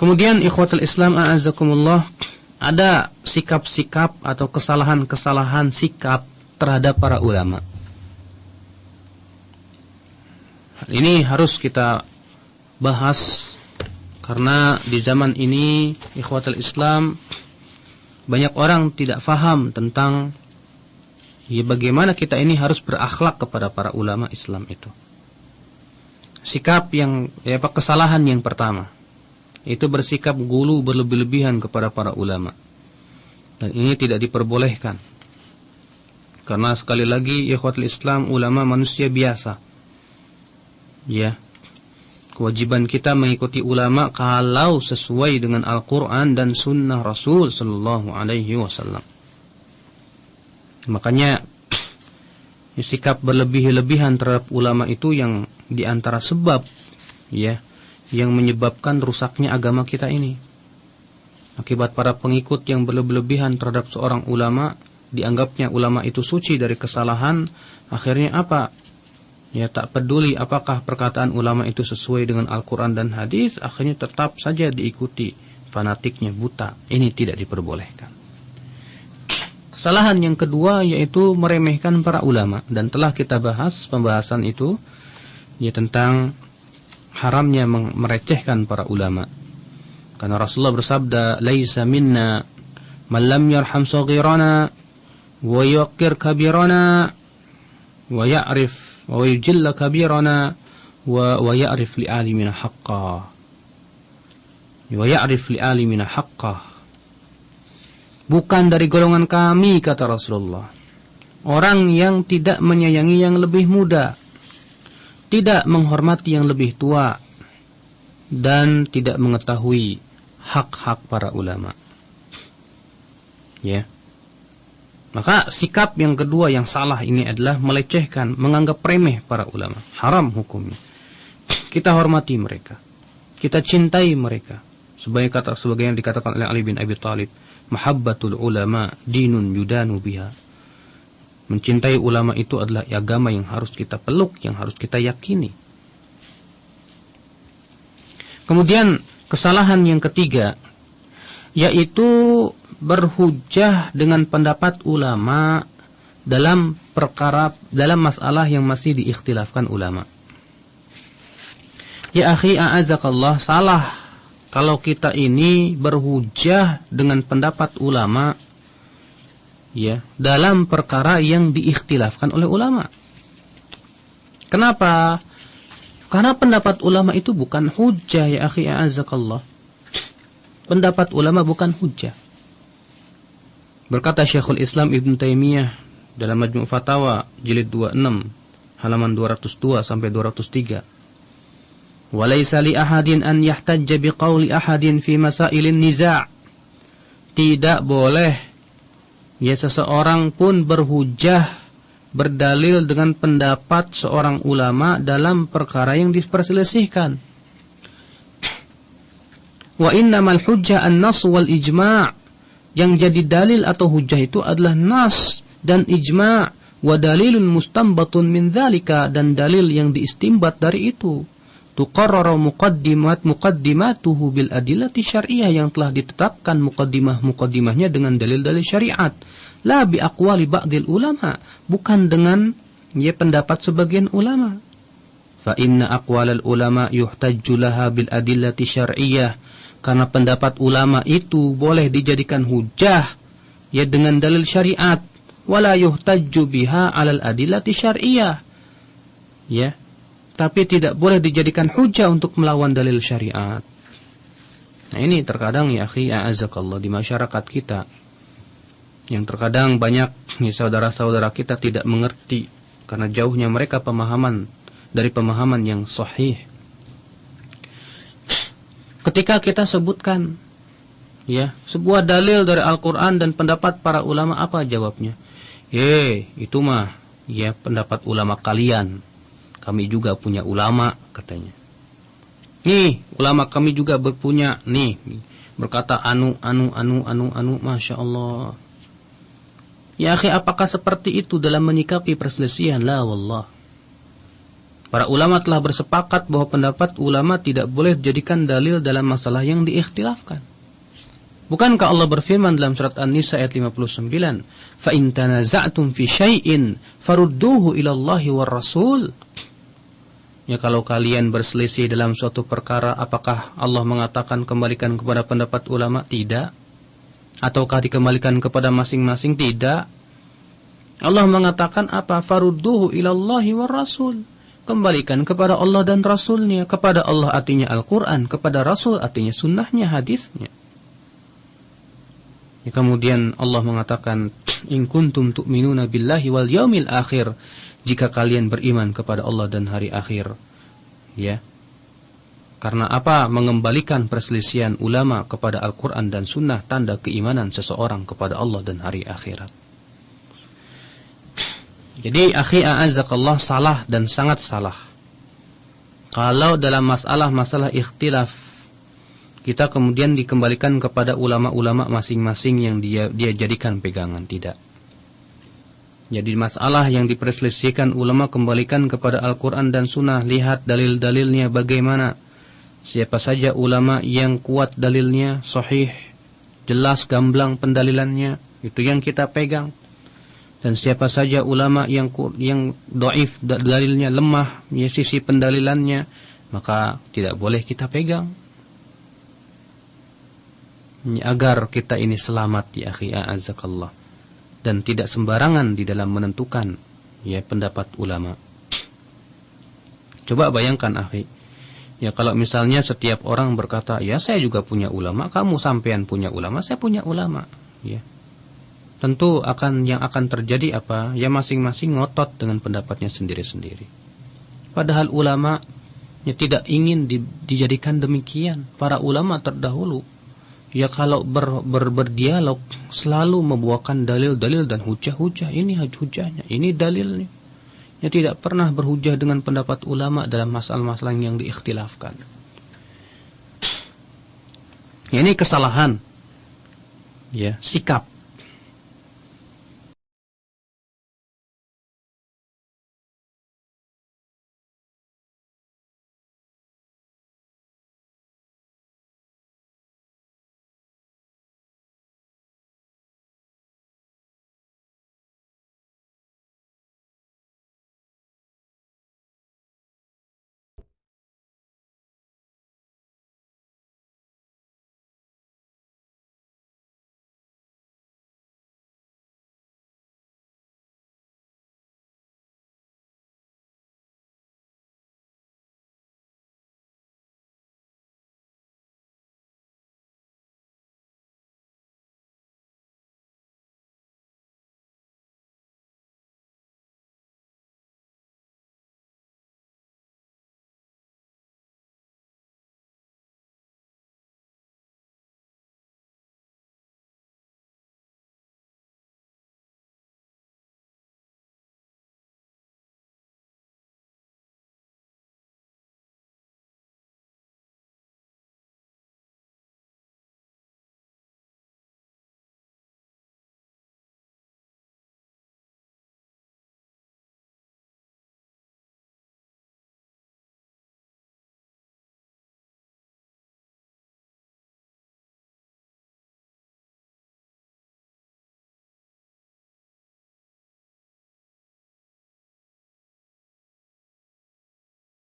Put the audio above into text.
Kemudian ikhwatul Islam a'azzakumullah, ada sikap-sikap atau kesalahan-kesalahan sikap terhadap para ulama. Ini harus kita bahas karena di zaman ini ikhwatul Islam banyak orang tidak faham tentang bagaimana kita ini harus berakhlak kepada para ulama Islam itu. Sikap yang kesalahan yang pertama itu bersikap gulu berlebih-lebihan kepada para ulama. Dan ini tidak diperbolehkan. Karena sekali lagi ikhwatul Islam, ulama manusia biasa. Ya. Kewajiban kita mengikuti ulama kalau sesuai dengan Al-Qur'an dan sunnah Rasul sallallahu alaihi wasallam. Makanya sikap berlebih-lebihan terhadap ulama itu yang diantara sebab yang menyebabkan rusaknya agama kita ini. Akibat para pengikut yang berlebihan terhadap seorang ulama, dianggapnya ulama itu suci dari kesalahan, akhirnya apa? Tak peduli apakah perkataan ulama itu sesuai dengan Al-Quran dan hadis, akhirnya tetap saja diikuti, fanatiknya buta. Ini tidak diperbolehkan. Kesalahan yang kedua yaitu meremehkan para ulama, dan telah kita bahas pembahasan itu tentang haramnya merecehkan para ulama. Karena Rasulullah bersabda, "Laisa minna man lam yarham saghirana wa yuqir kabirana wa ya'rif wa yujilla kabirana wa ya'rif li alimina haqqa." Wa ya'rif li alimina haqqa. Bukan dari golongan kami, kata Rasulullah, orang yang tidak menyayangi yang lebih muda, tidak menghormati yang lebih tua, dan tidak mengetahui hak-hak para ulama. Maka sikap yang kedua yang salah ini adalah melecehkan, menganggap remeh para ulama. Haram hukumnya. Kita hormati mereka, kita cintai mereka. Sebagai yang dikatakan oleh Ali bin Abi Thalib, mahabbatul ulama dinun yudanu biha. Mencintai ulama itu adalah agama yang harus kita peluk, yang harus kita yakini. Kemudian kesalahan yang ketiga yaitu berhujjah dengan pendapat ulama dalam masalah yang masih diikhtilafkan ulama. Ya akhi a'azakallah, salah kalau kita ini berhujjah dengan pendapat ulama dalam perkara yang diikhtilafkan oleh ulama. Kenapa? Karena pendapat ulama itu bukan hujjah, ya akhi a'azakallah. Pendapat ulama bukan hujjah. Berkata Syekhul Islam Ibn Taimiyah dalam Majmu' Fatawa jilid 26 halaman 202 sampai 203. Walaysa li ahadin an yahtajja biqauli ahadin fi masailin niza'. Tidak boleh seseorang pun berhujjah, berdalil dengan pendapat seorang ulama dalam perkara yang diperselisihkan. Wa innamal hujjah an-nas wal ijma'. Yang jadi dalil atau hujjah itu adalah nas dan ijma', wa dalilun mustanbatun min dzalika, dan dalil yang diistimbat dari itu. Tuqarraru muqaddimatuhu bil adillati syar'iyyah, yang telah ditetapkan muqaddimahnya dengan dalil-dalil syariat. La bi aqwali ba'dil ulama, bukan dengan pendapat sebagian ulama. Fa inna aqwalal ulama yuhtajju laha bil adillati syar'iyyah, karena pendapat ulama itu boleh dijadikan hujjah dengan dalil syariat. Wala yuhtajju biha 'alal adillati syar'iyyah. Tapi tidak boleh dijadikan hujjah untuk melawan dalil syariat. Nah, ini terkadang ya akhi a'azakallah di masyarakat kita, yang terkadang banyak saudara-saudara kita tidak mengerti karena jauhnya mereka dari pemahaman yang sahih. Ketika kita sebutkan sebuah dalil dari Al-Qur'an dan pendapat para ulama, apa jawabnya? Itu mah pendapat ulama kalian. Kami juga punya ulama, katanya. Nih, ulama kami juga berpunya, berkata anu, Masya Allah. Ya akhi, apakah seperti itu dalam menyikapi perselisihan? La wallah. Para ulama telah bersepakat bahwa pendapat ulama tidak boleh dijadikan dalil dalam masalah yang diikhtilafkan. Bukankah Allah berfirman dalam surat An-Nisa ayat 59, "Fa in tanaza'tum fi syai'in farudduhu ila Allahi war Rasul." Ya, kalau kalian berselisih dalam suatu perkara, apakah Allah mengatakan kembalikan kepada pendapat ulama? Tidak. Ataukah dikembalikan kepada masing-masing? Tidak. Allah mengatakan apa? Farudduhu ila Allahi war Rasul. Kembalikan kepada Allah dan Rasulnya. Kepada Allah artinya Al-Quran, kepada Rasul artinya sunnahnya, hadisnya. Ya, kemudian Allah mengatakan, in kuntum tu'minuna billahi wal yaumil akhir, jika kalian beriman kepada Allah dan hari akhir. Ya. Karena apa? Mengembalikan perselisihan ulama kepada Al-Quran dan sunnah tanda keimanan seseorang kepada Allah dan hari akhirat. Jadi akhi a'azakallah, salah dan sangat salah kalau dalam masalah ikhtilaf kita kemudian dikembalikan kepada ulama-ulama masing-masing yang dia jadikan pegangan. Tidak. Jadi masalah yang diperselisihkan ulama kembalikan kepada Al-Quran dan sunnah. Lihat dalil-dalilnya bagaimana. Siapa saja ulama yang kuat dalilnya, sahih, jelas, gamblang pendalilannya, itu yang kita pegang. Dan siapa saja ulama yang dhaif, dalilnya lemah, ya, sisi pendalilannya, maka tidak boleh kita pegang. Agar kita ini selamat, ya akhi a'azakallah, dan tidak sembarangan di dalam menentukan, ya, pendapat ulama. Coba bayangkan akhi, ya, kalau misalnya setiap orang berkata, ya saya juga punya ulama, kamu sampean punya ulama, saya punya ulama, ya. Tentu yang akan terjadi apa? Ya masing-masing ngotot dengan pendapatnya sendiri-sendiri. Padahal ulama ya tidak ingin dijadikan demikian. Para ulama terdahulu ya kalau berdialog selalu membawakan dalil-dalil dan hujah-hujah. Ini hujahnya, ini dalilnya. Ya tidak pernah berhujah dengan pendapat ulama dalam masalah-masalah yang diikhtilafkan. Ya, ini kesalahan, ya, sikap